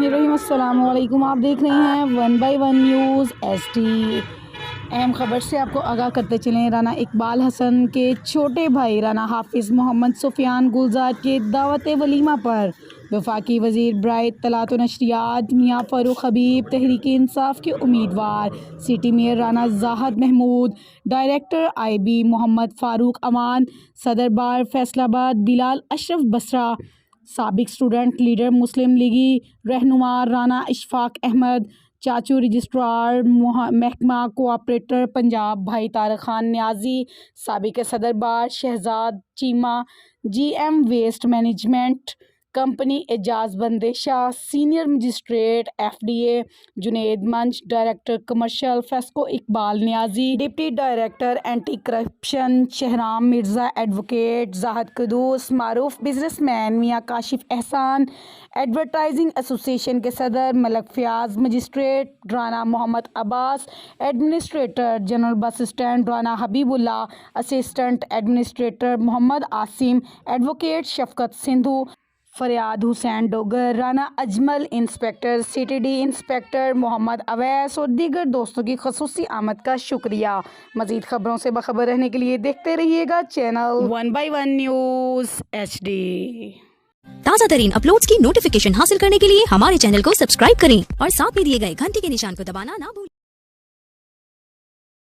बिस्मिल्लाहिर्रहमानिर्रहीम। अस्सलाम वालेकुम। आप देख रहे हैं 1 बाय 1 न्यूज़ SD। अहम खबर से आपको आगाह करते चलें। राना इकबाल हसन के छोटे भाई राना हाफिज़ मोहम्मद सुफियान गुलजार के दावत वलीमा पर वफाकी वज़ीर बराए इत्तलात व नशरियात मियां फ़ारूक हबीब, तहरीक इंसाफ के उम्मीदवार, city mayor Rana Zahid Mahmood, director IB Mohammad Farooq Aman, सदर बार फैसलाबाद बिलाल अशरफ बसरा, साबिक स्टूडेंट लीडर मुस्लिम लीगी रहनुमा राना इशफाक अहमद, चाचू रजिस्ट्रार महकमा कोऑपरेटर पंजाब भाई तारक खान न्याजी, साबिक सदर bar Shahzad Cheema, GM waste management company Ijaz Bandesha, senior magistrate FDA Junaid Manch, director commercial FESCO Iqbal Niazi, deputy director anti corruption Shahram Mirza, advocate Zahid Quddus, मारूफ businessman Mian Kashif Ehsan, advertising association के सदर Malik Fayyaz, magistrate Rana Mohammad Abbas, administrator general bus stand Rana Habibullah, assistant administrator Mohammad Asim, advocate Shafqat Sindhu, Faryad Hussain Dogar, Rana Ajmal, inspector CTD inspector Mohammad Awais और दीगर दोस्तों की खसूसी आमद का शुक्रिया। मज़ीद खबरों से बाखबर रहने के लिए देखते रहिएगा चैनल 1 बाय 1 न्यूज़ HD। ताज़ा तरीन अपलोड्स की नोटिफिकेशन हासिल करने के लिए हमारे चैनल को सब्सक्राइब करें और साथ में दिए गए घंटी के निशान को दबाना ना भूलें।